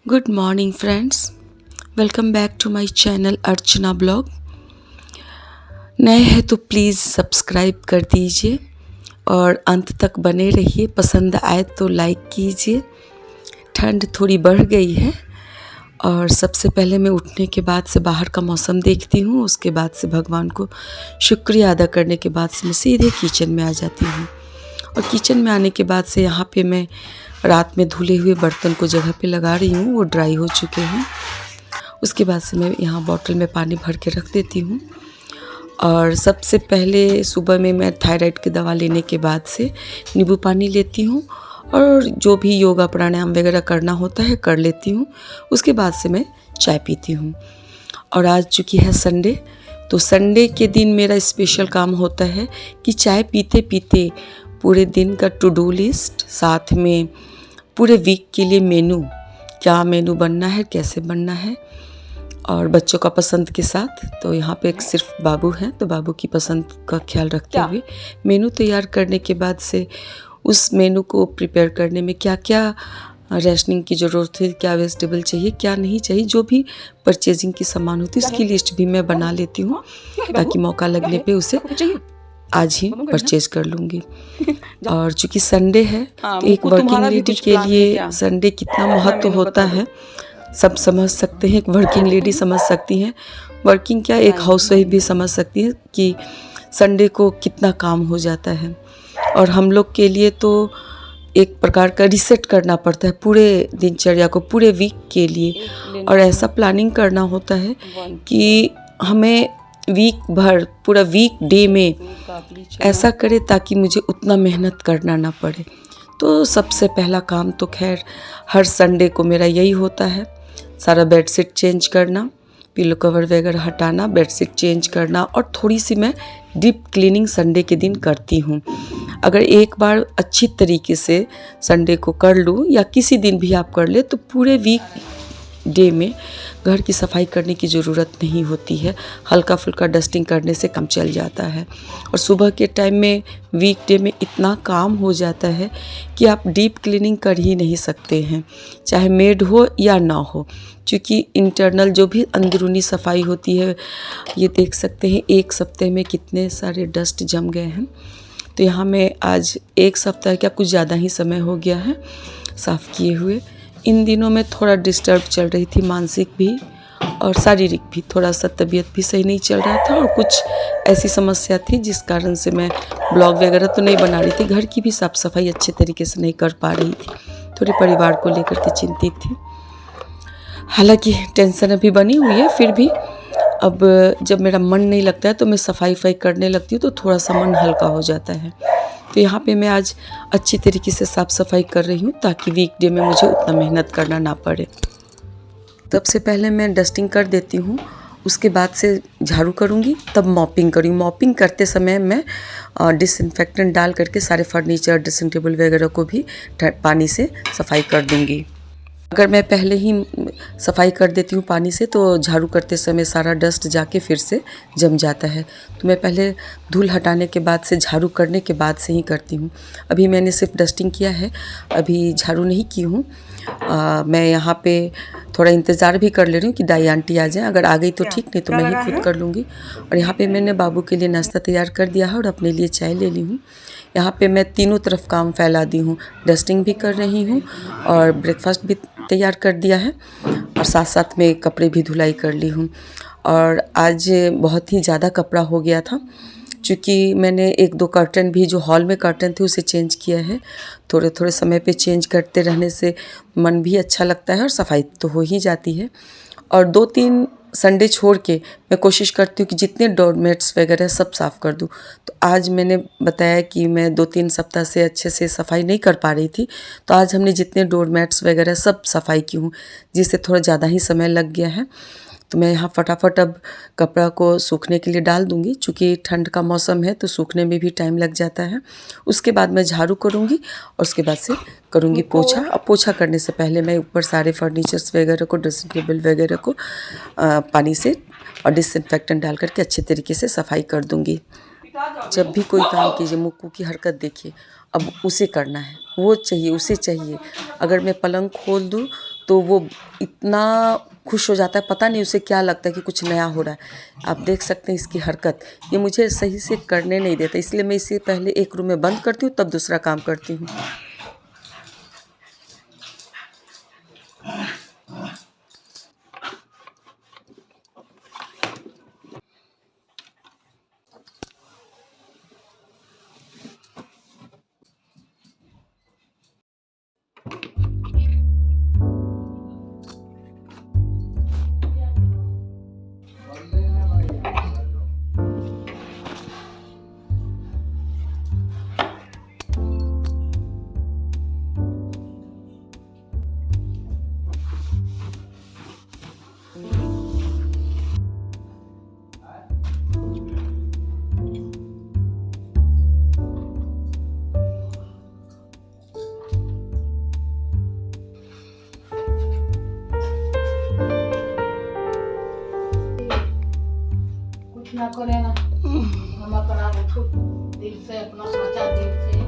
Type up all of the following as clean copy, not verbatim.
Good morning friends, welcome back to my channel Archana blog. नए हैं तो प्लीज़ सब्सक्राइब कर दीजिए और अंत तक बने रहिए। पसंद आए तो लाइक कीजिए। ठंड थोड़ी बढ़ गई है और सबसे पहले मैं उठने के बाद से बाहर का मौसम देखती हूँ। उसके बाद से भगवान को शुक्रिया अदा करने के बाद से मैं सीधे किचन में आ जाती हूँ। और किचन में आने के बाद से यहाँ पे मैं रात में धुले हुए बर्तन को जगह पे लगा रही हूँ, वो ड्राई हो चुके हैं। उसके बाद से मैं यहाँ बॉटल में पानी भर के रख देती हूँ। और सबसे पहले सुबह में मैं थायराइड की दवा लेने के बाद से नींबू पानी लेती हूँ और जो भी योगा प्राणायाम वगैरह करना होता है कर लेती हूँ। उसके बाद से मैं चाय पीती हूँ। और आज चूँकि है संडे, तो संडे के दिन मेरा स्पेशल काम होता है कि चाय पीते पीते पूरे दिन का टू डू लिस्ट, साथ में पूरे वीक के लिए मेनू, क्या मेनू बनना है, कैसे बनना है, और बच्चों का पसंद के साथ। तो यहाँ पे एक सिर्फ बाबू हैं, तो बाबू की पसंद का ख्याल रखते हुए मेनू तैयार करने के बाद से उस मेनू को प्रिपेयर करने में क्या क्या रेशनिंग की ज़रूरत है, क्या वेजिटेबल चाहिए, क्या नहीं चाहिए, जो भी परचेजिंग की सामान होती है उसकी लिस्ट भी मैं बना लेती हूँ ताकि मौका लगने पे उसे आज ही परचेज कर लूँगी। और चूँकि संडे है तो एक वर्किंग लेडी के लिए संडे कितना महत्व होता है सब समझ सकते हैं। एक वर्किंग लेडी समझ सकती हैं, वर्किंग क्या एक हाउसवाइफ भी समझ सकती है कि संडे को कितना काम हो जाता है। और हम लोग के लिए तो एक प्रकार का रिसेट करना पड़ता है पूरे दिनचर्या को, पूरे वीक के लिए। और ऐसा प्लानिंग करना होता है कि हमें वीक भर, पूरा वीक डे में ऐसा करे ताकि मुझे उतना मेहनत करना ना पड़े। तो सबसे पहला काम तो खैर हर संडे को मेरा यही होता है, सारा बेडशीट चेंज करना, पिलो कवर वगैरह हटाना, बेडशीट चेंज करना, और थोड़ी सी मैं डीप क्लीनिंग संडे के दिन करती हूँ। अगर एक बार अच्छी तरीके से संडे को कर लूँ या किसी दिन भी आप कर ले तो पूरे वीक डे में घर की सफाई करने की ज़रूरत नहीं होती है। हल्का फुल्का डस्टिंग करने से काम चल जाता है। और सुबह के टाइम में वीक डे में इतना काम हो जाता है कि आप डीप क्लीनिंग कर ही नहीं सकते हैं, चाहे मेड हो या ना हो। क्योंकि इंटरनल जो भी अंदरूनी सफाई होती है, ये देख सकते हैं एक सप्ताह में कितने सारे डस्ट जम गए हैं। तो यहाँ मैं आज एक सप्ताह क्या कुछ ज़्यादा ही समय हो गया है साफ़ किए हुए। इन दिनों में थोड़ा डिस्टर्ब चल रही थी, मानसिक भी और शारीरिक भी, थोड़ा सा तबीयत भी सही नहीं चल रहा था और कुछ ऐसी समस्या थी जिस कारण से मैं ब्लॉग वगैरह तो नहीं बना रही थी, घर की भी साफ़ सफाई अच्छे तरीके से नहीं कर पा रही थी, थोड़े परिवार को लेकर के चिंतित थी। हालांकि टेंशन अभी बनी हुई है, फिर भी अब जब मेरा मन नहीं लगता है तो मैं सफाई करने लगती हूँ तो थोड़ा सा मन हल्का हो जाता है। तो यहाँ पे मैं आज अच्छी तरीके से साफ़ सफाई कर रही हूँ ताकि वीकडे में मुझे उतना मेहनत करना ना पड़े। सबसे पहले मैं डस्टिंग कर देती हूँ, उसके बाद से झाड़ू करूँगी, तब मॉपिंग करूँगी। मॉपिंग करते समय मैं डिसइंफेक्टेंट डाल करके सारे फर्नीचर, ड्रेसिंग टेबल वगैरह को भी पानी से सफाई कर दूँगी। अगर मैं पहले ही सफाई कर देती हूँ पानी से तो झाड़ू करते समय सारा डस्ट जाके फिर से जम जाता है। तो मैं पहले धूल हटाने के बाद से, झाड़ू करने के बाद से ही करती हूँ। अभी मैंने सिर्फ डस्टिंग किया है, अभी झाड़ू नहीं की हूँ। मैं यहाँ पे थोड़ा इंतज़ार भी कर ले रही हूँ कि दाई आंटी आ जाए। अगर आ गई तो ठीक, नहीं तो मैं ही खुद कर लूँगी। और यहाँ पे मैंने बाबू के लिए नाश्ता तैयार कर दिया है और अपने लिए चाय ले ली हूँ। यहाँ पे मैं तीनों तरफ काम फैला दी हूँ, डस्टिंग भी कर रही हूँ और ब्रेकफास्ट भी तैयार कर दिया है और साथ साथ में कपड़े भी धुलाई कर ली हूँ। और आज बहुत ही ज़्यादा कपड़ा हो गया था क्योंकि मैंने एक दो कर्टन भी, जो हॉल में कर्टन थे उसे चेंज किया है। थोड़े थोड़े समय पे चेंज करते रहने से मन भी अच्छा लगता है और सफाई तो हो ही जाती है। और 2-3 संडे छोड़ के मैं कोशिश करती हूँ कि जितने डोरमेट्स वगैरह सब साफ़ कर दूँ। तो आज मैंने बताया कि मैं 2-3 सप्ताह से अच्छे से सफाई नहीं कर पा रही थी, तो आज हमने जितने डोरमेट्स वगैरह सब सफाई की हूँ, जिससे थोड़ा ज़्यादा ही समय लग गया है। तो मैं यहाँ फटाफट अब कपड़ा को सूखने के लिए डाल दूँगी, चूँकि ठंड का मौसम है तो सूखने में भी टाइम लग जाता है। उसके बाद मैं झाड़ू करूँगी और उसके बाद से करूँगी पोछा। और पोछा करने से पहले मैं ऊपर सारे फर्नीचर्स वगैरह को, ड्रेसिंग टेबल वगैरह को पानी से और डिसइंफेक्टेंट डाल करके अच्छे तरीके से सफाई कर दूँगी। जब भी कोई काम कीजिए, मुक्कू की हरकत देखिए, अब उसे करना है, वो चाहिए, उसे चाहिए। अगर मैं पलंग खोल दूँ तो वो इतना खुश हो जाता है, पता नहीं उसे क्या लगता है कि कुछ नया हो रहा है। आप देख सकते हैं इसकी हरकत, ये मुझे सही से करने नहीं देता, इसलिए मैं इसे पहले एक रूम में बंद करती हूँ तब दूसरा काम करती हूँ। ना करे ना, हम अपना दिल से अपना सोचा दिल से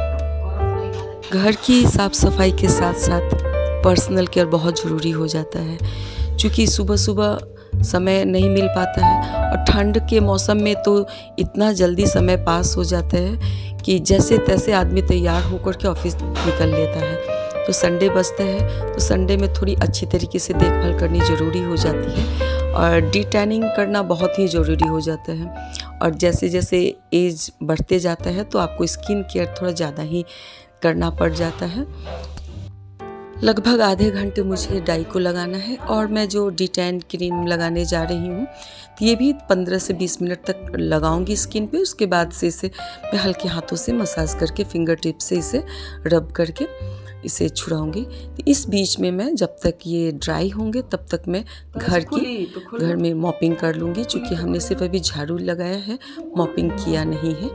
और अपना घर की साफ़ सफाई के साथ साथ पर्सनल केयर बहुत ज़रूरी हो जाता है, क्योंकि सुबह सुबह समय नहीं मिल पाता है और ठंड के मौसम में तो इतना जल्दी समय पास हो जाता है कि जैसे तैसे आदमी तैयार होकर के ऑफिस निकल लेता है। तो संडे बचता है तो संडे में थोड़ी अच्छी तरीके से देखभाल करनी ज़रूरी हो जाती है और डिटैनिंग करना बहुत ही ज़रूरी हो जाता है। और जैसे जैसे एज बढ़ते जाता है तो आपको स्किन केयर थोड़ा ज़्यादा ही करना पड़ जाता है। लगभग आधे घंटे मुझे डाई को लगाना है और मैं जो डिटैन क्रीम लगाने जा रही हूँ तो ये भी 15 से 20 मिनट तक लगाऊंगी स्किन पे। उसके बाद से इसे मैं हल्के हाथों से मसाज करके फिंगर टिप से इसे रब करके इसे छुड़ाऊंगी। तो इस बीच में मैं जब तक ये ड्राई होंगे तब तक मैं घर में मॉपिंग कर लूँगी, चूँकि हमने सिर्फ अभी झाड़ू लगाया है, मॉपिंग किया नहीं है।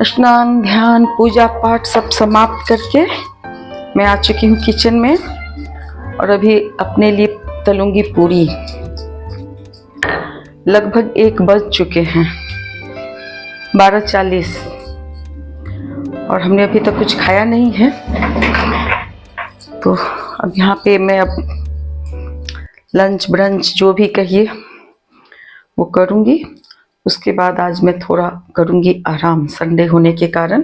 स्नान ध्यान पूजा पाठ सब समाप्त करके मैं आ चुकी हूँ किचन में और अभी अपने लिए तलूंगी पूरी। लगभग 1 बज चुके हैं, 12:40 और हमने अभी तक कुछ खाया नहीं है। तो अब यहाँ पे मैं अब लंच ब्रंच जो भी कहिए वो करूँगी। उसके बाद आज मैं थोड़ा करूँगी आराम, संडे होने के कारण।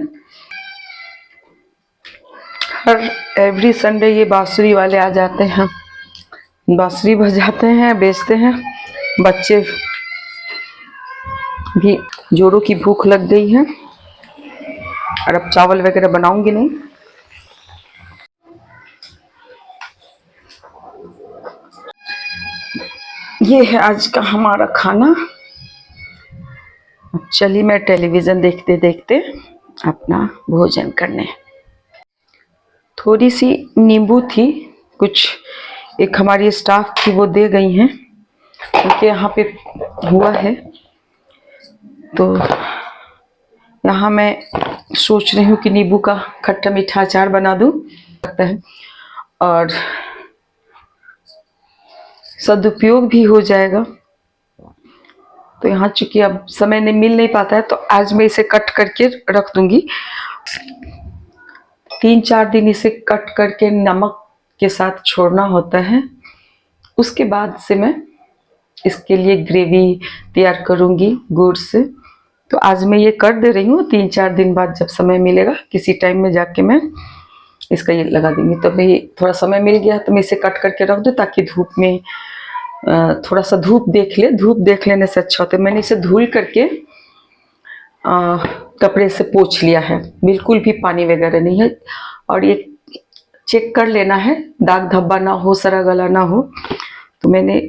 एवरी संडे ये बांसुरी वाले आ जाते हैं, बांसुरी बजाते हैं, बेचते हैं। बच्चे भी, जोरों की भूख लग गई है और अब चावल वगैरह बनाऊंगी नहीं। ये है आज का हमारा खाना। चलिए मैं टेलीविज़न देखते देखते अपना भोजन करने। थोड़ी सी नींबू थी, कुछ एक हमारी स्टाफ थी वो दे गई हैं, क्योंकि यहाँ पे हुआ है। तो यहाँ मैं सोच रही हूँ कि नींबू का खट्टा मीठा अचार बना दूँ लगता है और सदुपयोग भी हो जाएगा। तो यहाँ चूंकि अब समय नहीं मिल नहीं पाता है तो आज मैं इसे कट करके रख दूंगी। 3-4 दिन इसे कट करके नमक के साथ छोड़ना होता है। उसके बाद से मैं इसके लिए ग्रेवी तैयार करूंगी गुड़ से। तो आज मैं ये कर दे रही हूँ, 3-4 दिन बाद जब समय मिलेगा किसी टाइम में जाके मैं इसका ये लगा दूंगी। तो मैं थोड़ा समय मिल गया तो मैं इसे कट करके रख दूँ ताकि धूप में थोड़ा सा धूप देख लेने से अच्छा होता है। मैंने इसे धुल करके कपड़े से पोंछ लिया है, बिल्कुल भी पानी वगैरह नहीं है। और ये चेक कर लेना है दाग धब्बा ना हो, सड़ा गला ना हो। तो मैंने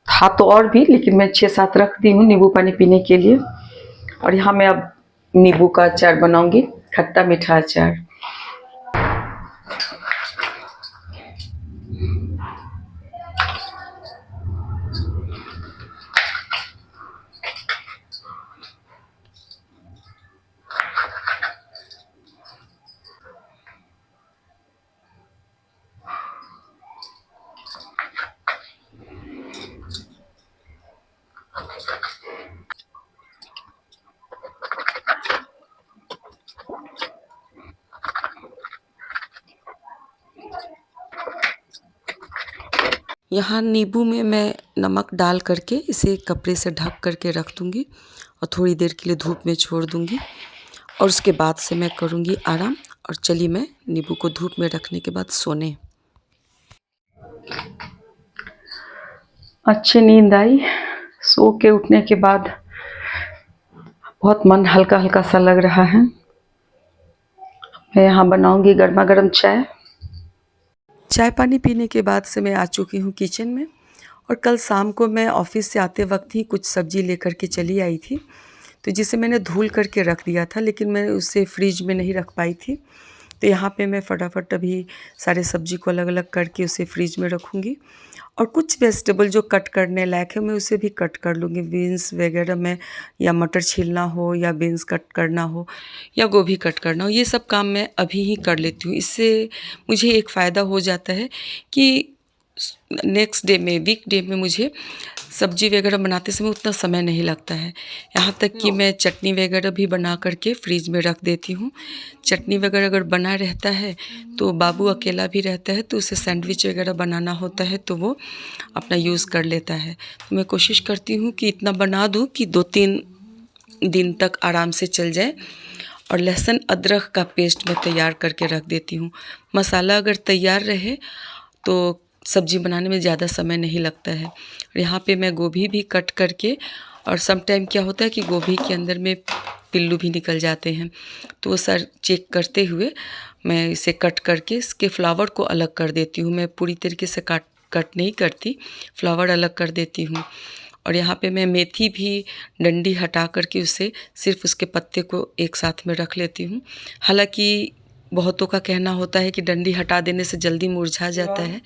था तो और भी, लेकिन मैं 6-7 रख दी हूँ नींबू पानी पीने के लिए। और यहाँ मैं अब नींबू का अचार बनाऊंगी, खट्टा मीठा अचार। यहाँ नींबू में मैं नमक डाल करके इसे कपड़े से ढक करके रख दूँगी और थोड़ी देर के लिए धूप में छोड़ दूँगी और उसके बाद से मैं करूँगी आराम। और चलिए मैं नींबू को धूप में रखने के बाद सोने। अच्छी नींद आई। सो के उठने के बाद बहुत मन हल्का हल्का सा लग रहा है। मैं यहाँ बनाऊँगी गर्मा गर्म चाय। चाय पानी पीने के बाद से मैं आ चुकी हूँ किचन में। और कल शाम को मैं ऑफिस से आते वक्त ही कुछ सब्ज़ी लेकर के चली आई थी, तो जिसे मैंने धुल करके रख दिया था, लेकिन मैं उसे फ्रिज में नहीं रख पाई थी। तो यहाँ पे मैं फटाफट अभी सारे सब्ज़ी को अलग अलग करके उसे फ्रिज में रखूँगी। और कुछ वेजिटेबल जो कट करने लायक है मैं उसे भी कट कर लूँगी। बीन्स वगैरह में, या मटर छीलना हो, या बीन्स कट करना हो, या गोभी कट करना हो, ये सब काम मैं अभी ही कर लेती हूँ। इससे मुझे एक फ़ायदा हो जाता है कि नेक्स्ट डे में, वीक डे में मुझे सब्ज़ी वगैरह बनाते समय उतना समय नहीं लगता है। यहाँ तक कि मैं चटनी वगैरह भी बना करके फ्रिज में रख देती हूँ। चटनी वगैरह अगर बना रहता है तो बाबू अकेला भी रहता है, तो उसे सैंडविच वगैरह बनाना होता है तो वो अपना यूज़ कर लेता है। तो मैं कोशिश करती हूँ कि इतना बना दूँ कि 2-3 दिन तक आराम से चल जाए। और लहसुन अदरक का पेस्ट मैं तैयार करके रख देती हूँ। मसाला अगर तैयार रहे तो सब्ज़ी बनाने में ज़्यादा समय नहीं लगता है। और यहाँ पे मैं गोभी भी कट करके, और सम टाइम क्या होता है कि गोभी के अंदर में पिल्लू भी निकल जाते हैं, तो वो सर चेक करते हुए मैं इसे कट करके इसके फ्लावर को अलग कर देती हूँ। मैं पूरी तरीके से कट नहीं करती, फ्लावर अलग कर देती हूँ। और यहाँ पे मैं मेथी भी डंडी हटा करके उसे सिर्फ उसके पत्ते को एक साथ में रख लेती हूँ। हालांकि बहुतों का कहना होता है कि डंडी हटा देने से जल्दी मुरझा जाता है,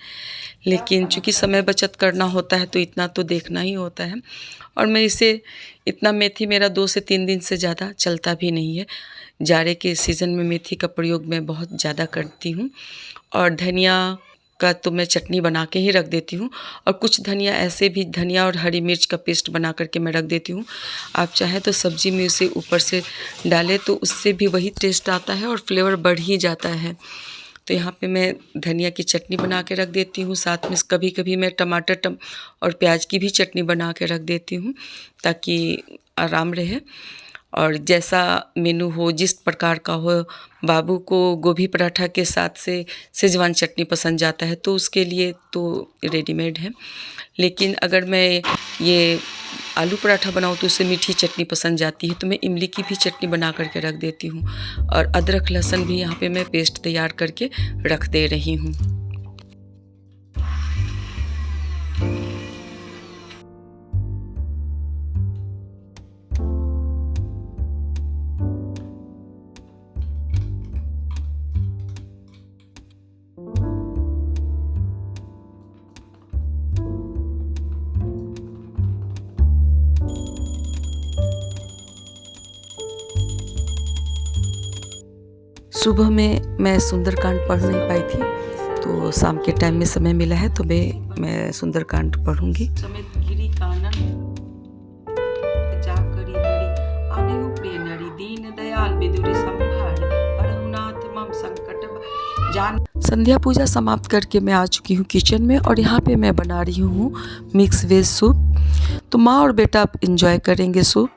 लेकिन चूँकि समय बचत करना होता है तो इतना तो देखना ही होता है। और मैं इसे इतना, मेथी मेरा 2 से 3 दिन से ज़्यादा चलता भी नहीं है। जाड़े के सीज़न में मेथी का प्रयोग मैं बहुत ज़्यादा करती हूँ। और धनिया का तो मैं चटनी बना के ही रख देती हूँ। और कुछ धनिया ऐसे भी, धनिया और हरी मिर्च का पेस्ट बना करके मैं रख देती हूँ। आप चाहें तो सब्ज़ी में उसे ऊपर से डालें तो उससे भी वही टेस्ट आता है और फ्लेवर बढ़ ही जाता है। तो यहाँ पे मैं धनिया की चटनी बना के रख देती हूँ। साथ में कभी कभी मैं टमाटर और प्याज की भी चटनी बना के रख देती हूँ ताकि आराम रहे। और जैसा मेनू हो, जिस प्रकार का हो, बाबू को गोभी पराठा के साथ से शेजवान चटनी पसंद जाता है तो उसके लिए तो रेडीमेड है। लेकिन अगर मैं ये आलू पराठा बनाऊँ तो उसे मीठी चटनी पसंद जाती है, तो मैं इमली की भी चटनी बना करके रख देती हूँ। और अदरक लहसुन भी यहाँ पे मैं पेस्ट तैयार करके रख दे रही हूँ। सुबह में मैं सुंदरकांड पढ़ नहीं पाई थी, तो शाम के टाइम में समय मिला है तो मैं सुंदरकांड पढ़ूंगी। समेत गिरी कानन जाकरी हरि आने प्रिय नरी दीन दयाल विदुरी संभार हरहुनाथ मम संकट जान। संध्या पूजा समाप्त करके मैं आ चुकी हूँ किचन में और यहाँ पे मैं बना रही हूँ मिक्स वेज सूप। तो माँ और बेटा आप इंजॉय करेंगे सूप।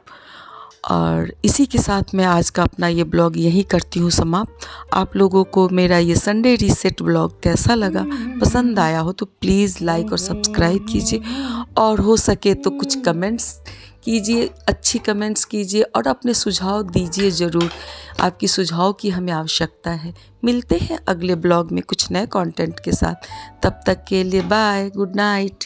और इसी के साथ मैं आज का अपना ये ब्लॉग यहीं करती हूँ समाप्त। आप लोगों को मेरा ये संडे रीसेट ब्लॉग कैसा लगा, पसंद आया हो तो प्लीज़ लाइक और सब्सक्राइब कीजिए, और हो सके तो कुछ कमेंट्स कीजिए, अच्छी कमेंट्स कीजिए और अपने सुझाव दीजिए ज़रूर। आपकी सुझाव की हमें आवश्यकता है। मिलते हैं अगले ब्लॉग में कुछ नए कंटेंट के साथ। तब तक के लिए बाय, गुड नाइट।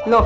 लो